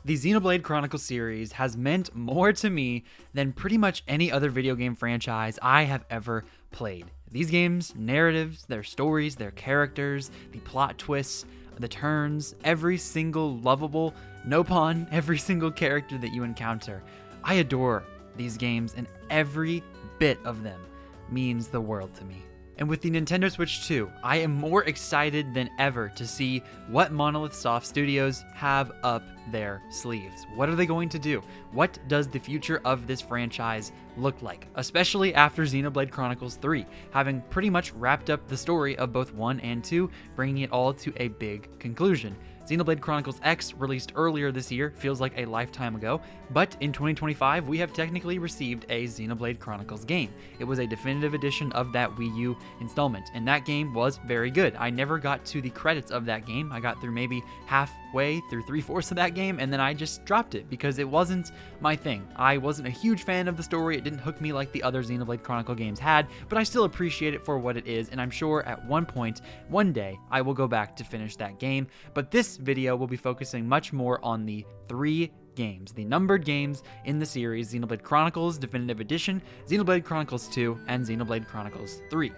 The Xenoblade Chronicles series has meant more to me than pretty much any other video game franchise I have ever played. These games' narratives, their stories, their characters, the plot twists, the turns, every single lovable, no pun, every single character that you encounter. I adore these games, and every bit of them means the world to me. And with the Nintendo Switch 2, I am more excited than ever to see what Monolith Soft Studios have up their sleeves. What are they going to do? What does the future of this franchise look like? Especially after Xenoblade Chronicles 3, having pretty much wrapped up the story of both 1 and 2, bringing it all to a big conclusion. Xenoblade Chronicles X, released earlier this year, feels like a lifetime ago, but in 2025, we have technically received a Xenoblade Chronicles game. It was a definitive edition of that Wii U installment, and that game was very good. I never got to the credits of that game. I got through maybe halfway through 3/4 of that game, and then I just dropped it because it wasn't my thing. I wasn't a huge fan of the story. It didn't hook me like the other Xenoblade Chronicle games had, but I still appreciate it for what it is, and I'm sure at one point, one day, I will go back to finish that game. But this video will be focusing much more on the 3 games, the numbered games in the series: Xenoblade Chronicles Definitive Edition, Xenoblade Chronicles 2, and Xenoblade Chronicles 3,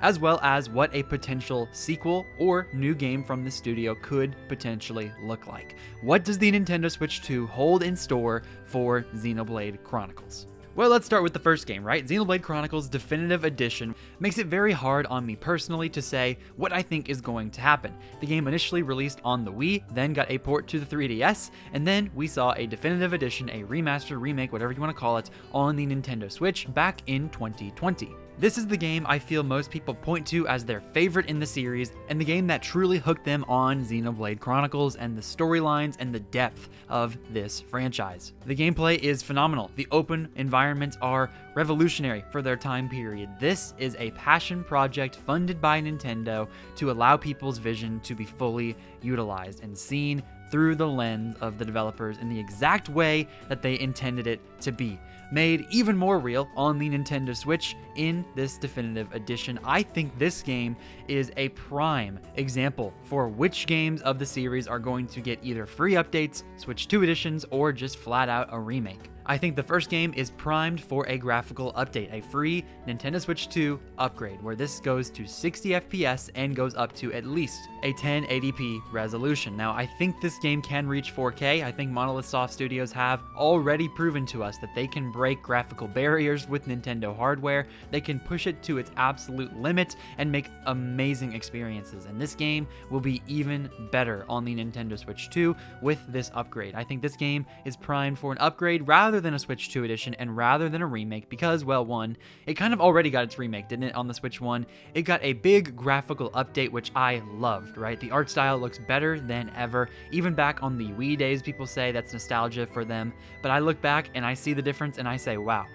as well as what a potential sequel or new game from the studio could potentially look like. What does the Nintendo Switch 2 hold in store for Xenoblade Chronicles? Well, let's start with the first game, right? Xenoblade Chronicles Definitive Edition makes it very hard on me personally to say what I think is going to happen. The game initially released on the Wii, then got a port to the 3DS, and then we saw a Definitive Edition, a remaster, remake, whatever you want to call it, on the Nintendo Switch back in 2020. This is the game I feel most people point to as their favorite in the series, and the game that truly hooked them on Xenoblade Chronicles and the storylines and the depth of this franchise. The gameplay is phenomenal. The open environments are revolutionary for their time period. This is a passion project funded by Nintendo to allow people's vision to be fully utilized and seen through the lens of the developers in the exact way that they intended it to be. Made even more real on the Nintendo Switch in this definitive edition. I think this game is a prime example for which games of the series are going to get either free updates, Switch 2 editions, or just flat out a remake. I think the first game is primed for a graphical update, a free Nintendo Switch 2 upgrade, where this goes to 60 FPS and goes up to at least a 1080p resolution. Now, I think this game can reach 4K. I think Monolith Soft Studios have already proven to us that they can break graphical barriers with Nintendo hardware. They can push it to its absolute limit and make amazing experiences. And this game will be even better on the Nintendo Switch 2 with this upgrade. I think this game is primed for an upgrade rather than a Switch 2 edition and rather than a remake because, well, one, it kind of already got its remake, didn't it, on the Switch 1? It got a big graphical update, which I loved, right? The art style looks better than ever. Even back on the Wii days, people say that's nostalgia for them, but I look back and I see the difference and I say, wow,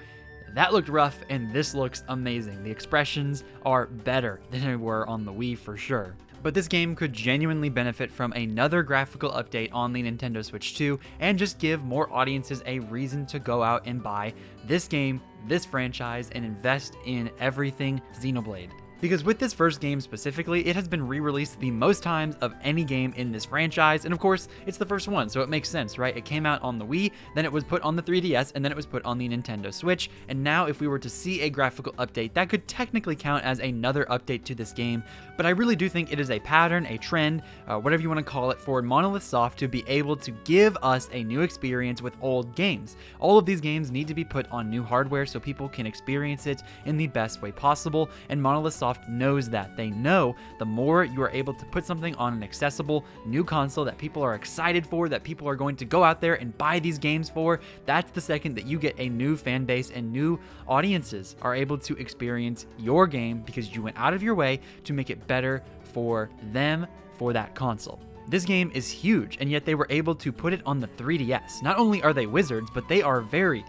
that looked rough and this looks amazing. The expressions are better than they were on the Wii for sure. But this game could genuinely benefit from another graphical update on the Nintendo Switch 2 and just give more audiences a reason to go out and buy this game, this franchise, and invest in everything Xenoblade. Because with this first game specifically, it has been re-released the most times of any game in this franchise, and of course, it's the first one, so it makes sense, right? It came out on the Wii, then it was put on the 3DS, and then it was put on the Nintendo Switch, and now if we were to see a graphical update, that could technically count as another update to this game, but I really do think it is a pattern, a trend, whatever you want to call it, for Monolith Soft to be able to give us a new experience with old games. All of these games need to be put on new hardware so people can experience it in the best way possible, and Monolith Soft knows that. They know the more you are able to put something on an accessible new console that people are excited for, that people are going to go out there and buy these games for, that's the second that you get a new fan base and new audiences are able to experience your game because you went out of your way to make it better for them, for that console. This game is huge, and yet they were able to put it on the 3DS. Not only are they wizards, but they are very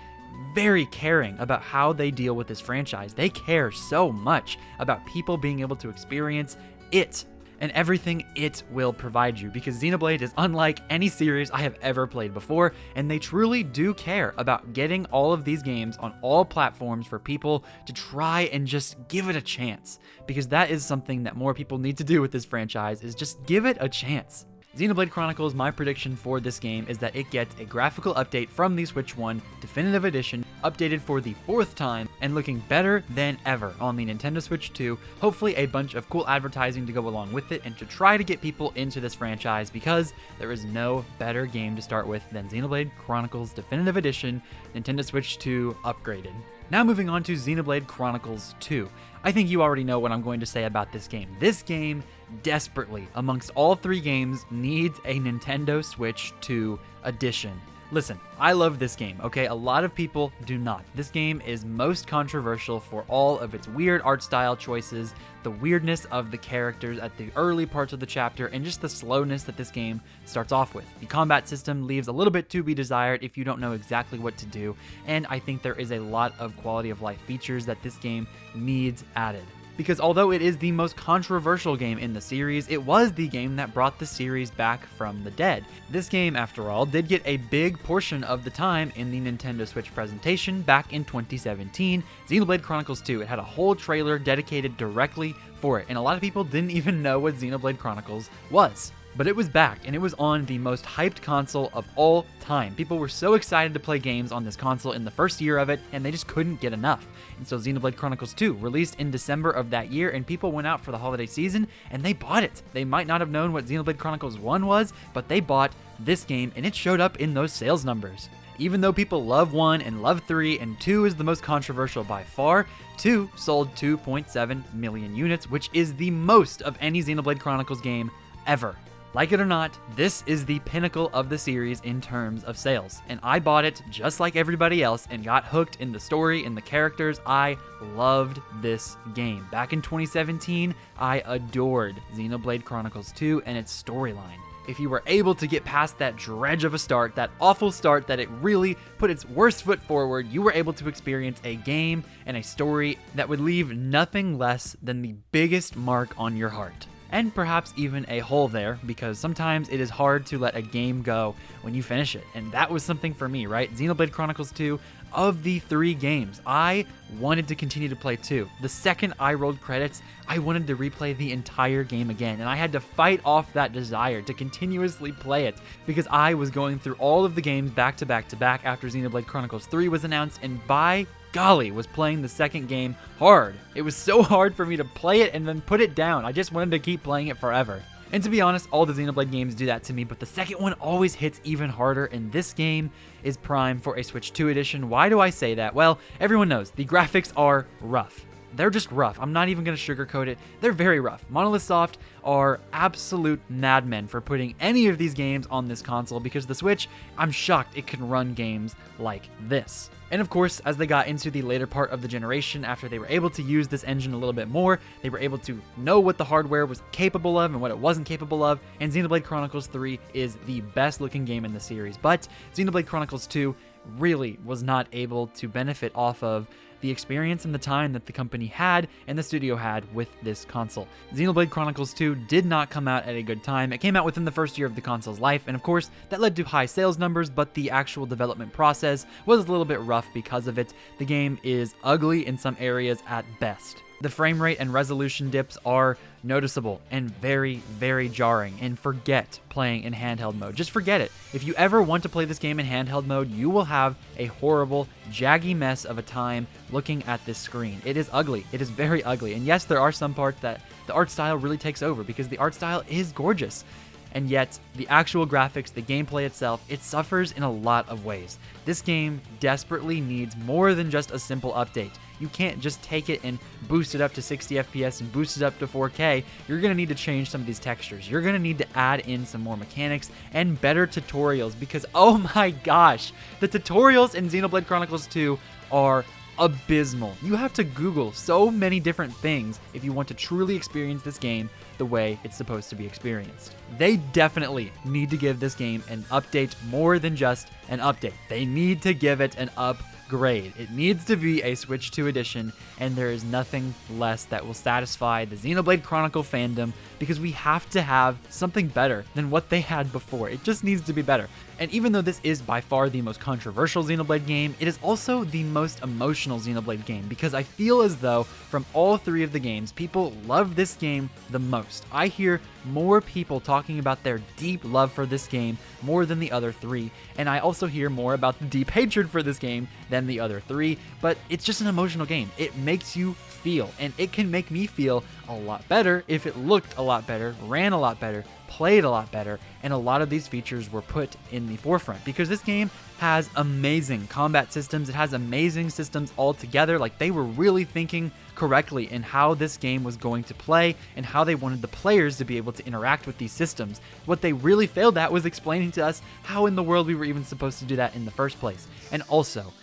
caring about how they deal with this franchise. They care so much about people being able to experience it and everything it will provide you, because Xenoblade is unlike any series I have ever played before, and they truly do care about getting all of these games on all platforms for people to try and just give it a chance, because that is something that more people need to do with this franchise, is just give it a chance. Xenoblade Chronicles, my prediction for this game is that it gets a graphical update from the Switch 1 Definitive Edition, updated for the 4th time, and looking better than ever on the Nintendo Switch 2. Hopefully a bunch of cool advertising to go along with it, and to try to get people into this franchise, because there is no better game to start with than Xenoblade Chronicles Definitive Edition, Nintendo Switch 2 upgraded. Now moving on to Xenoblade Chronicles 2. I think you already know what I'm going to say about this game. This game desperately, amongst all 3 games, needs a Nintendo Switch 2 edition. Listen, I love this game, okay? A lot of people do not. This game is most controversial for all of its weird art style choices, the weirdness of the characters at the early parts of the chapter, and just the slowness that this game starts off with. The combat system leaves a little bit to be desired if you don't know exactly what to do, and I think there is a lot of quality of life features that this game needs added. Because although it is the most controversial game in the series, it was the game that brought the series back from the dead. This game, after all, did get a big portion of the time in the Nintendo Switch presentation back in 2017, Xenoblade Chronicles 2. It had a whole trailer dedicated directly for it, and a lot of people didn't even know what Xenoblade Chronicles was. But it was back, and it was on the most hyped console of all time. People were so excited to play games on this console in the first year of it, and they just couldn't get enough. And so Xenoblade Chronicles 2 released in December of that year, and people went out for the holiday season, and they bought it. They might not have known what Xenoblade Chronicles 1 was, but they bought this game, and it showed up in those sales numbers. Even though people love 1 and love 3, and 2 is the most controversial by far, 2 sold 2.7 million units, which is the most of any Xenoblade Chronicles game ever. Like it or not, this is the pinnacle of the series in terms of sales, and I bought it just like everybody else and got hooked in the story and the characters. I loved this game. Back in 2017, I adored Xenoblade Chronicles 2 and its storyline. If you were able to get past that dredge of a start, that awful start that it really put its worst foot forward, you were able to experience a game and a story that would leave nothing less than the biggest mark on your heart. And perhaps even a hole there, because sometimes it is hard to let a game go when you finish it. And that was something for me, right? Xenoblade Chronicles 2, of the 3 games, I wanted to continue to play 2. The second I rolled credits, I wanted to replay the entire game again, and I had to fight off that desire to continuously play it, because I was going through all of the games back to back to back after Xenoblade Chronicles 3 was announced, and by golly, was playing the second game hard. It was so hard for me to play it and then put it down. I just wanted to keep playing it forever. And to be honest, all the Xenoblade games do that to me, but the second one always hits even harder, and this game is prime for a Switch 2 edition. Why do I say that? Well, everyone knows the graphics are rough. They're just rough. I'm not even going to sugarcoat it. They're very rough. Monolith Soft are absolute madmen for putting any of these games on this console, because the Switch, I'm shocked it can run games like this. And of course, as they got into the later part of the generation, after they were able to use this engine a little bit more, they were able to know what the hardware was capable of and what it wasn't capable of, and Xenoblade Chronicles 3 is the best looking game in the series. But Xenoblade Chronicles 2 really was not able to benefit off of the experience and the time that the company had and the studio had with this console. Xenoblade Chronicles 2 did not come out at a good time. It came out within the first year of the console's life, and of course, that led to high sales numbers, but the actual development process was a little bit rough because of it. The game is ugly in some areas at best. The frame rate and resolution dips are noticeable and very, very jarring, and forget playing in handheld mode. Just forget it. If you ever want to play this game in handheld mode, you will have a horrible, jaggy mess of a time looking at this screen. It is ugly. It is very ugly. And yes, there are some parts that the art style really takes over, because the art style is gorgeous. And yet, the actual graphics, the gameplay itself, it suffers in a lot of ways. This game desperately needs more than just a simple update. You can't just take it and boost it up to 60 FPS and boost it up to 4K. You're going to need to change some of these textures. You're going to need to add in some more mechanics and better tutorials, because oh my gosh, the tutorials in Xenoblade Chronicles 2 are abysmal. You have to Google so many different things if you want to truly experience this game the way it's supposed to be experienced. They definitely need to give this game an update more than just an update. They need to give it an upgrade. It needs to be a Switch 2 edition, and there is nothing less that will satisfy the Xenoblade Chronicle fandom, because we have to have something better than what they had before. It just needs to be better. And even though this is by far the most controversial Xenoblade game, it is also the most emotional Xenoblade game, because I feel as though from all 3 of the games, people love this game the most. I hear more people talking about their deep love for this game more than the other 3, and I also hear more about the deep hatred for this game than the other 3, but it's just an emotional game. It makes you feel, and it can make me feel a lot better if it looked a lot better, ran a lot better, played a lot better, and a lot of these features were put in the forefront, because this game has amazing combat systems. It has amazing systems altogether. Like, they were really thinking correctly in how this game was going to play and how they wanted the players to be able to interact with these systems. What they really failed at was explaining to us how in the world we were even supposed to do that in the first place. And also,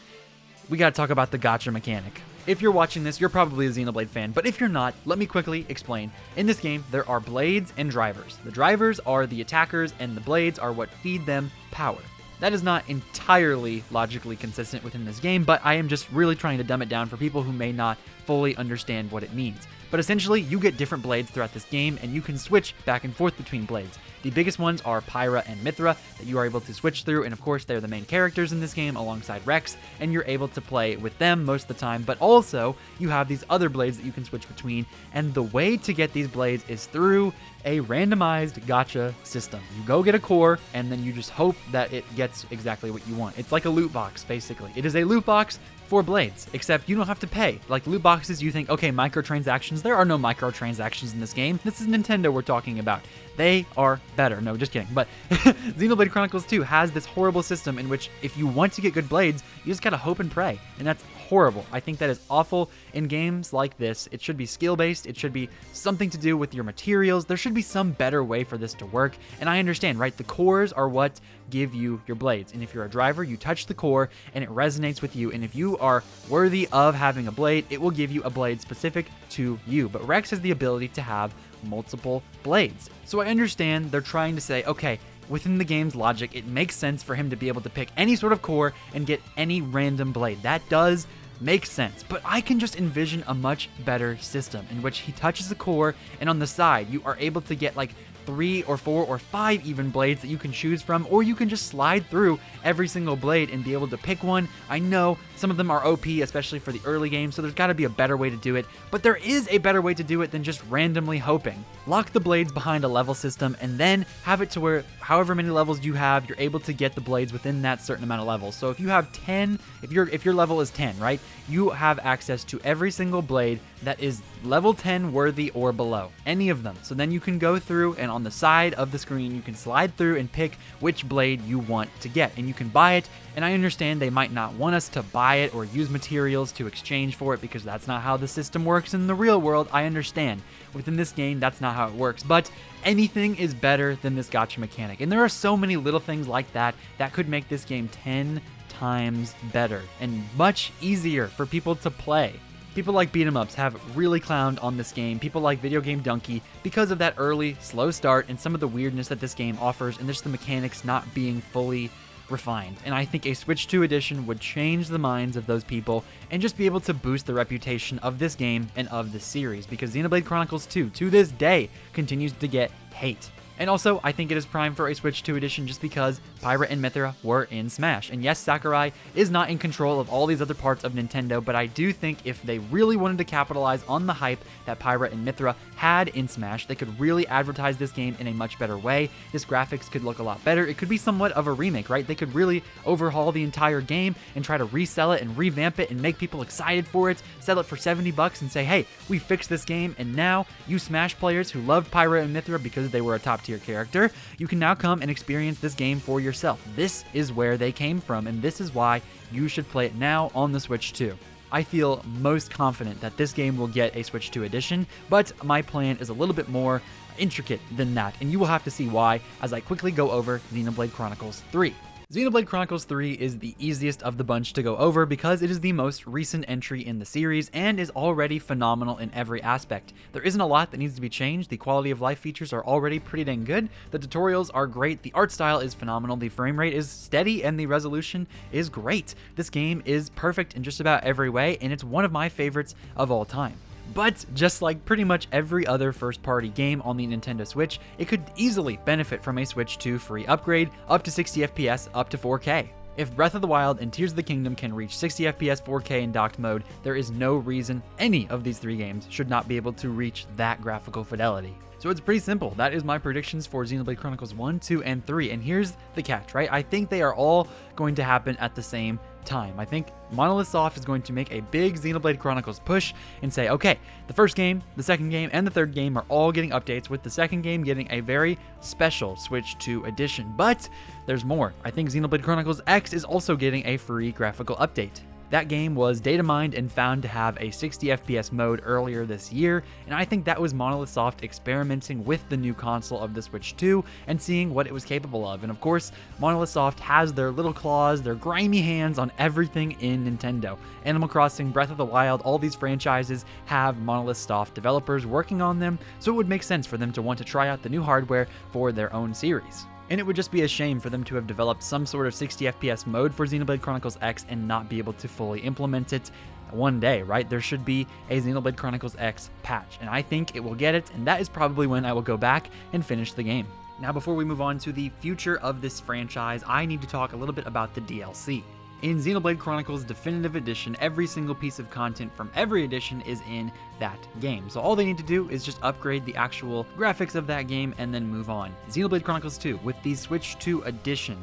we gotta talk about the gacha mechanic. If you're watching this, you're probably a Xenoblade fan, but if you're not, let me quickly explain. In this game, there are blades and drivers. The drivers are the attackers, and the blades are what feed them power. That is not entirely logically consistent within this game, but I am just really trying to dumb it down for people who may not fully understand what it means. But essentially, you get different blades throughout this game, and you can switch back and forth between blades. The biggest ones are Pyra and Mithra that you are able to switch through, and of course they're the main characters in this game alongside Rex, and you're able to play with them most of the time, but also you have these other blades that you can switch between, and the way to get these blades is through a randomized gacha system. You go get a core, and then you just hope that it gets exactly what you want. It's like a loot box, basically. It is a loot box for blades, except you don't have to pay. Like loot boxes, you think, okay, microtransactions. There are no microtransactions in this game. This is Nintendo we're talking about. They are better. No, just kidding. But Xenoblade Chronicles 2 has this horrible system in which if you want to get good blades, you just gotta hope and pray. And that's horrible. I think that is awful in games like this. It should be skill-based. It should be something to do with your materials. There should be some better way for this to work. And I understand, right? The cores are what give you your blades. And if you're a driver, you touch the core and it resonates with you. And if you are worthy of having a blade, it will give you a blade specific to you. But Rex has the ability to have multiple blades. So I understand they're trying to say, okay, within the game's logic, it makes sense for him to be able to pick any sort of core and get any random blade. That does make sense, but I can just envision a much better system in which he touches the core, and on the side, you are able to get like 3 or 4 or 5 even blades that you can choose from, or you can just slide through every single blade and be able to pick one. I know some of them are OP, especially for the early game, so there's got to be a better way to do it, but there is a better way to do it than just randomly hoping. Lock the blades behind a level system and then have it to where however many levels you have, you're able to get the blades within that certain amount of levels. So if you have 10, if your level is 10, right, you have access to every single blade that is level 10 worthy or below, any of them. So then you can go through, and on the side of the screen you can slide through and pick which blade you want to get, and you can buy it. And I understand they might not want us to buy it or use materials to exchange for it, because that's not how the system works in the real world. I understand within this game that's not how it works, but anything is better than this gacha mechanic, and there are so many little things like that that could make this game 10 times better and much easier for people to play. People like beat-em-ups have really clowned on this game. People like Video Game Donkey because of that early, slow start and some of the weirdness that this game offers, and just the mechanics not being fully refined. And I think a Switch 2 edition would change the minds of those people and just be able to boost the reputation of this game and of this series, because Xenoblade Chronicles 2, to this day, continues to get hate. And also, I think it is prime for a Switch 2 edition just because Pyra and Mithra were in Smash. And yes, Sakurai is not in control of all these other parts of Nintendo, but I do think if they really wanted to capitalize on the hype that Pyra and Mithra had in Smash, they could really advertise this game in a much better way. This graphics could look a lot better. It could be somewhat of a remake, right? They could really overhaul the entire game and try to resell it and revamp it and make people excited for it, sell it for $70 and say, hey, we fixed this game, and now you Smash players who loved Pyra and Mithra because they were a top-tier character, you can now come and experience this game for yourself. This is where they came from, and this is why you should play it now on the Switch 2. I feel most confident that this game will get a Switch 2 edition, but my plan is a little bit more intricate than that, and you will have to see why as I quickly go over Xenoblade Chronicles 3. Xenoblade Chronicles 3 is the easiest of the bunch to go over because it is the most recent entry in the series and is already phenomenal in every aspect. There isn't a lot that needs to be changed. The quality of life features are already pretty dang good. The tutorials are great. The art style is phenomenal. The frame rate is steady and the resolution is great. This game is perfect in just about every way, and it's one of my favorites of all time. But just like pretty much every other first-party game on the Nintendo Switch, it could easily benefit from a Switch 2 free upgrade up to 60 FPS, up to 4K. If Breath of the Wild and Tears of the Kingdom can reach 60 FPS 4K in docked mode, there is no reason any of these 3 games should not be able to reach that graphical fidelity. So it's pretty simple. That is my predictions for Xenoblade Chronicles 1, 2, and 3. And here's the catch, right? I think they are all going to happen at the same time. I think Monolith Soft is going to make a big Xenoblade Chronicles push and say, okay, the first game, the second game, and the third game are all getting updates, with the second game getting a very special Switch 2 edition. But there's more. I think Xenoblade Chronicles X is also getting a free graphical update. That game was data mined and found to have a 60 FPS mode earlier this year, and I think that was Monolith Soft experimenting with the new console of the Switch 2 and seeing what it was capable of. And of course, Monolith Soft has their little claws, their grimy hands on everything in Nintendo. Animal Crossing, Breath of the Wild, all these franchises have Monolith Soft developers working on them, so it would make sense for them to want to try out the new hardware for their own series. And it would just be a shame for them to have developed some sort of 60 FPS mode for Xenoblade Chronicles X and not be able to fully implement it one day, right? There should be a Xenoblade Chronicles X patch, and I think it will get it, and that is probably when I will go back and finish the game. Now, before we move on to the future of this franchise, I need to talk a little bit about the DLC. In Xenoblade Chronicles Definitive Edition, every single piece of content from every edition is in that game. So all they need to do is just upgrade the actual graphics of that game and then move on. Xenoblade Chronicles 2, with the Switch 2 edition,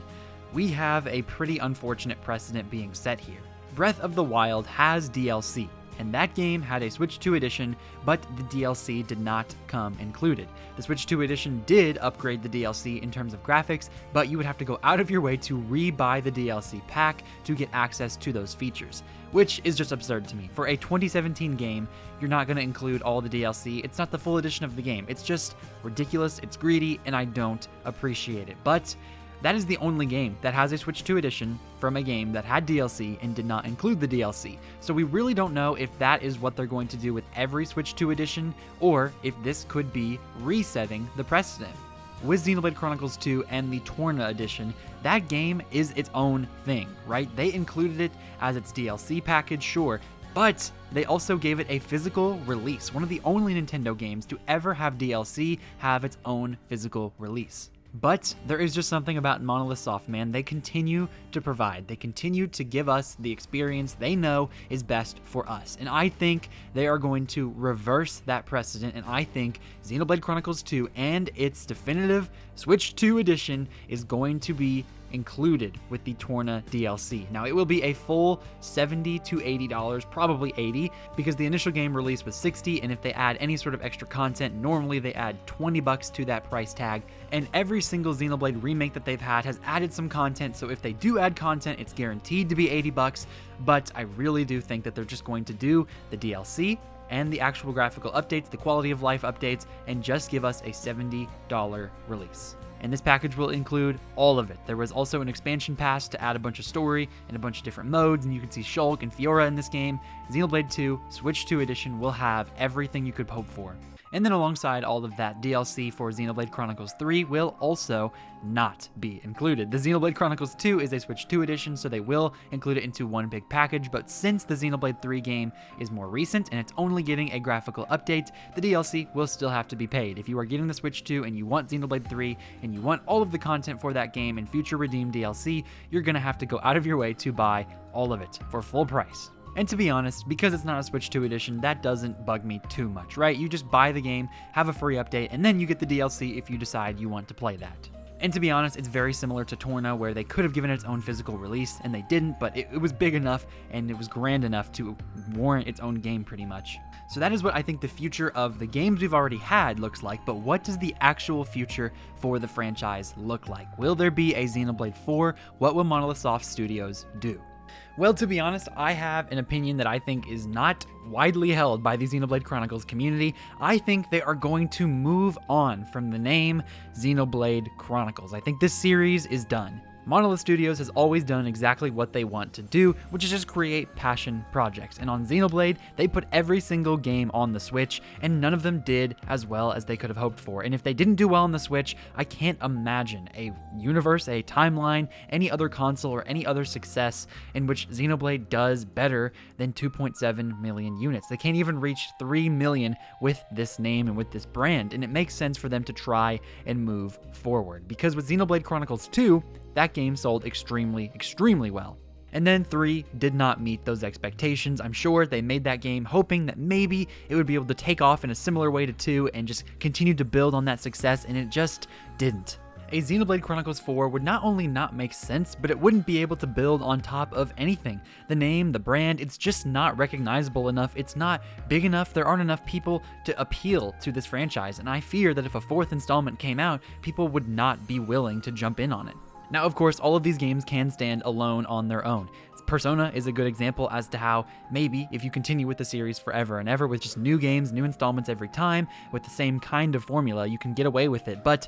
we have a pretty unfortunate precedent being set here. Breath of the Wild has DLC, and that game had a Switch 2 edition, but the DLC did not come included. The Switch 2 edition did upgrade the DLC in terms of graphics, but you would have to go out of your way to re-buy the DLC pack to get access to those features, which is just absurd to me. For a 2017 game, you're not going to include all the DLC. It's not the full edition of the game. It's just ridiculous, it's greedy, and I don't appreciate it. But that is the only game that has a Switch 2 edition from a game that had DLC and did not include the DLC. So we really don't know if that is what they're going to do with every Switch 2 edition, or if this could be resetting the precedent. With Xenoblade Chronicles 2 and the Torna edition, that game is its own thing, right? They included it as its DLC package, sure, but they also gave it a physical release. One of the only Nintendo games to ever have DLC have its own physical release. But there is just something about Monolith Soft, man. They continue to provide. They continue to give us the experience they know is best for us. And I think they are going to reverse that precedent. And I think Xenoblade Chronicles 2 and its definitive Switch 2 edition is going to be included with the Torna DLC. Now, it will be a full $70 to $80, probably $80, because the initial game release was $60, and if they add any sort of extra content, normally they add $20 to that price tag. And every single Xenoblade remake that they've had has added some content, so if they do add content, it's guaranteed to be $80, but I really do think that they're just going to do the DLC and the actual graphical updates, the quality of life updates, and just give us a $70 release. And this package will include all of it. There was also an expansion pass to add a bunch of story and a bunch of different modes, and you can see Shulk and Fiora in this game. Xenoblade 2 Switch 2 edition will have everything you could hope for. And then alongside all of that, DLC for Xenoblade Chronicles 3 will also not be included. The Xenoblade Chronicles 2 is a Switch 2 edition, so they will include it into one big package, but since the Xenoblade 3 game is more recent and it's only getting a graphical update, the DLC will still have to be paid. If you are getting the Switch 2 and you want Xenoblade 3 and you want all of the content for that game and future redeemed DLC, you're gonna have to go out of your way to buy all of it for full price. And to be honest, because it's not a Switch 2 edition, that doesn't bug me too much, right? You just buy the game, have a free update, and then you get the DLC if you decide you want to play that. And to be honest, it's very similar to Torna, where they could have given it its own physical release, and they didn't, but it was big enough and it was grand enough to warrant its own game pretty much. So that is what I think the future of the games we've already had looks like, but what does the actual future for the franchise look like? Will there be a Xenoblade 4? What will Monolith Soft Studios do? Well, to be honest, I have an opinion that I think is not widely held by the Xenoblade Chronicles community. I think they are going to move on from the name Xenoblade Chronicles. I think this series is done. Monolith Studios has always done exactly what they want to do, which is just create passion projects. And on Xenoblade, they put every single game on the Switch, and none of them did as well as they could have hoped for. And if they didn't do well on the Switch, I can't imagine a universe, a timeline, any other console, or any other success in which Xenoblade does better than 2.7 million units. They can't even reach 3 million with this name and with this brand, and it makes sense for them to try and move forward. Because with Xenoblade Chronicles 2, that game sold extremely well. And then 3 did not meet those expectations. I'm sure they made that game hoping that maybe it would be able to take off in a similar way to 2 and just continue to build on that success, and it just didn't. A Xenoblade Chronicles 4 would not only not make sense, but it wouldn't be able to build on top of anything. The name, the brand, it's just not recognizable enough. It's not big enough. There aren't enough people to appeal to this franchise, and I fear that if a 4th installment came out, people would not be willing to jump in on it. Now, of course, all of these games can stand alone on their own. Persona is a good example as to how maybe if you continue with the series forever and ever with just new games, new installments every time, with the same kind of formula, you can get away with it. But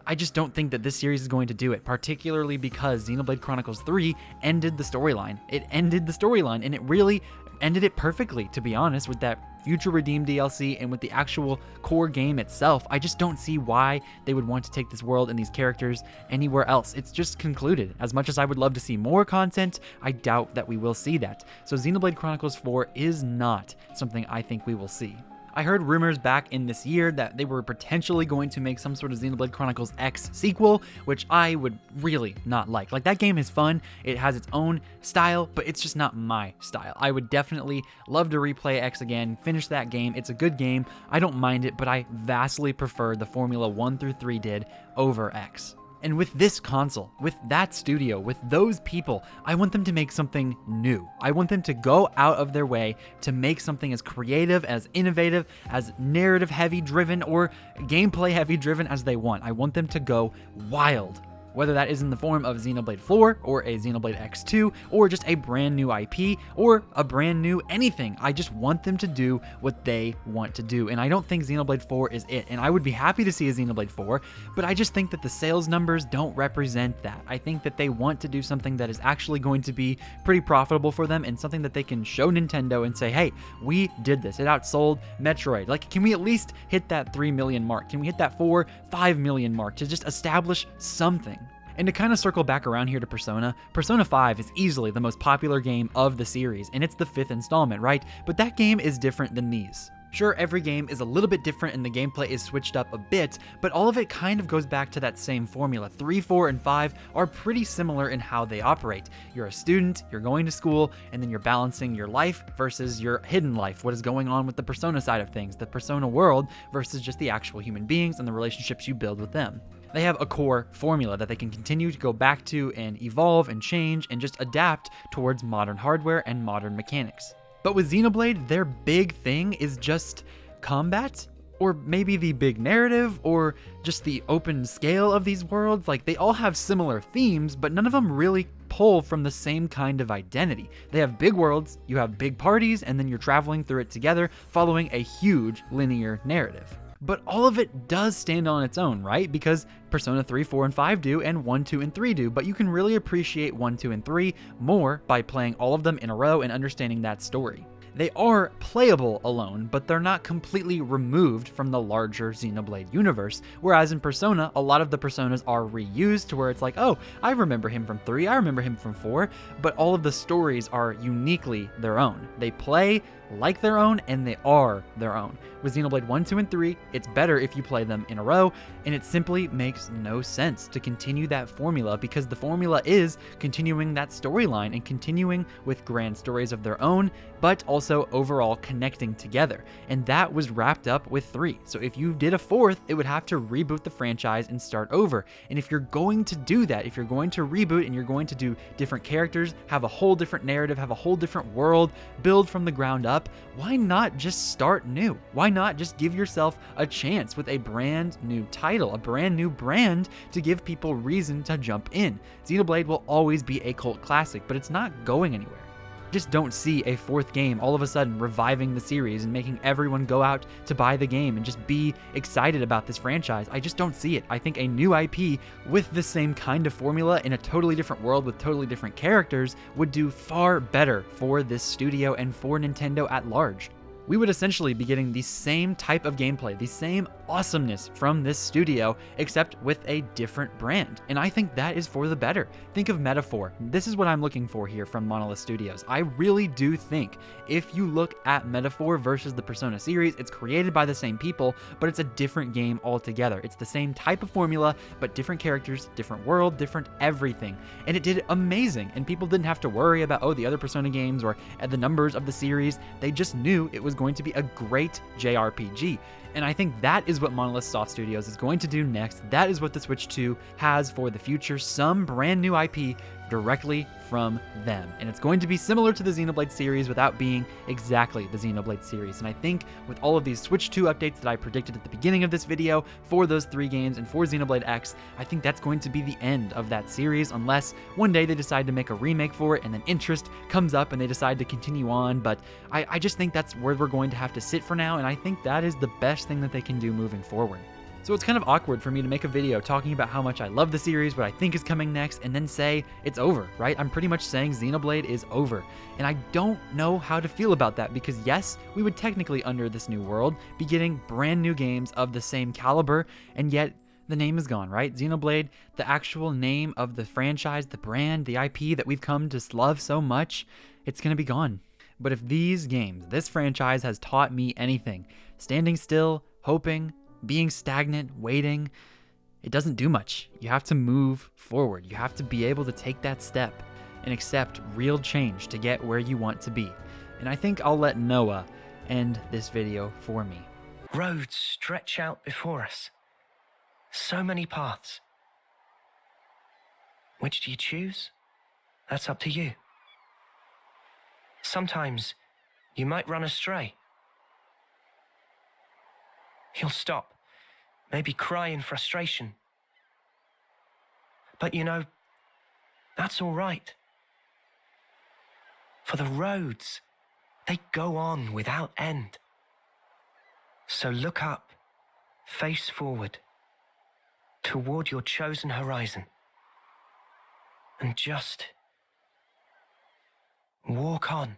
I just don't think that this series is going to do it, particularly because Xenoblade Chronicles 3 ended the storyline. It ended the storyline, and it really ended it perfectly, to be honest, with that Future Redeemed DLC and with the actual core game itself. I just don't see why they would want to take this world and these characters anywhere else. It's just concluded. As much as I would love to see more content, I doubt that we will see that. So Xenoblade Chronicles 4 is not something I think we will see. I heard rumors back in this year that they were potentially going to make some sort of Xenoblade Chronicles X sequel, which I would really not like. Like, that game is fun, it has its own style, but it's just not my style. I would definitely love to replay X again, finish that game. It's a good game, I don't mind it, but I vastly prefer the formula 1 through 3 did over X. And with this console, with that studio, with those people, I want them to make something new. I want them to go out of their way to make something as creative, as innovative, as narrative heavy driven, or gameplay heavy driven as they want. I want them to go wild. Whether that is in the form of Xenoblade 4 or a Xenoblade X2 or just a brand new IP or a brand new anything. I just want them to do what they want to do, and I don't think Xenoblade 4 is it. And I would be happy to see a Xenoblade 4, but I just think that the sales numbers don't represent that. I think that they want to do something that is actually going to be pretty profitable for them and something that they can show Nintendo and say, hey, we did this. It outsold Metroid. Like, can we at least hit that 3 million mark? Can we hit that 5 million mark to just establish something? And to kind of circle back around here to Persona, Persona 5 is easily the most popular game of the series, and it's the 5th installment, right? But that game is different than these. Sure, every game is a little bit different and the gameplay is switched up a bit, but all of it kind of goes back to that same formula. 3, 4, and 5 are pretty similar in how they operate. You're a student, you're going to school, and then you're balancing your life versus your hidden life, what is going on with the Persona side of things, the Persona world versus just the actual human beings and the relationships you build with them. They have a core formula that they can continue to go back to and evolve and change and just adapt towards modern hardware and modern mechanics. But with Xenoblade, their big thing is just combat, or maybe the big narrative, or just the open scale of these worlds. Like, they all have similar themes, but none of them really pull from the same kind of identity. They have big worlds, you have big parties, and then you're traveling through it together, following a huge linear narrative. But all of it does stand on its own, right? Because Persona 3, 4, and 5 do, and 1, 2, and 3 do, but you can really appreciate 1, 2, and 3 more by playing all of them in a row and understanding that story. They are playable alone, but they're not completely removed from the larger Xenoblade universe, whereas in Persona, a lot of the Personas are reused to where it's like, oh, I remember him from 3, I remember him from 4, but all of the stories are uniquely their own. They play like their own, and they are their own. With Xenoblade 1, 2, and 3, it's better if you play them in a row, and it simply makes no sense to continue that formula, because the formula is continuing that storyline and continuing with grand stories of their own, but also overall connecting together. And that was wrapped up with 3. So if you did a 4th, it would have to reboot the franchise and start over. And if you're going to do that, if you're going to reboot and you're going to do different characters, have a whole different narrative, have a whole different world, build from the ground up, why not just start new? Why not just give yourself a chance with a brand new title, a brand new brand to give people reason to jump in? Xenoblade will always be a cult classic, but it's not going anywhere. Just don't see a 4th game all of a sudden reviving the series and making everyone go out to buy the game and just be excited about this franchise. I just don't see it. I think a new IP with the same kind of formula in a totally different world with totally different characters would do far better for this studio and for Nintendo at large. we would essentially be getting the same type of gameplay, the same awesomeness from this studio, except with a different brand. And I think that is for the better. Think of Metaphor. This is what I'm looking for here from Monolith Studios. I really do think if you look at Metaphor versus the Persona series, it's created by the same people, but it's a different game altogether. It's the same type of formula, but different characters, different world, different everything. And it did amazing. And people didn't have to worry about, oh, the other Persona games or the numbers of the series. They just knew it was going to be a great JRPG. And I think that is what Monolith Soft Studios is going to do next. That is what the Switch 2 has for the future. Some brand new IP directly from them. And it's going to be similar to the Xenoblade series without being exactly the Xenoblade series. And I think with all of these Switch 2 updates that I predicted at the beginning of this video for those 3 games and for Xenoblade X, I think that's going to be the end of that series unless one day they decide to make a remake for it and then interest comes up and they decide to continue on. But I just think that's where we're going to have to sit for now, and I think that is the best thing that they can do moving forward. So it's kind of awkward for me to make a video talking about how much I love the series, what I think is coming next, and then say it's over, right? I'm pretty much saying Xenoblade is over. And I don't know how to feel about that because yes, we would technically under this new world be getting brand new games of the same caliber, and yet the name is gone, right? Xenoblade, the actual name of the franchise, the brand, the IP that we've come to love so much, it's gonna be gone. But if these games, this franchise has taught me anything, standing still, hoping, being stagnant, waiting, it doesn't do much. You have to move forward. You have to be able to take that step and accept real change to get where you want to be. And I think I'll let Noah end this video for me. Roads stretch out before us. So many paths. Which do you choose? That's up to you. Sometimes you might run astray. You'll stop, maybe cry in frustration. But you know, that's all right. For the roads, they go on without end. So look up, face forward, toward your chosen horizon, and just walk on.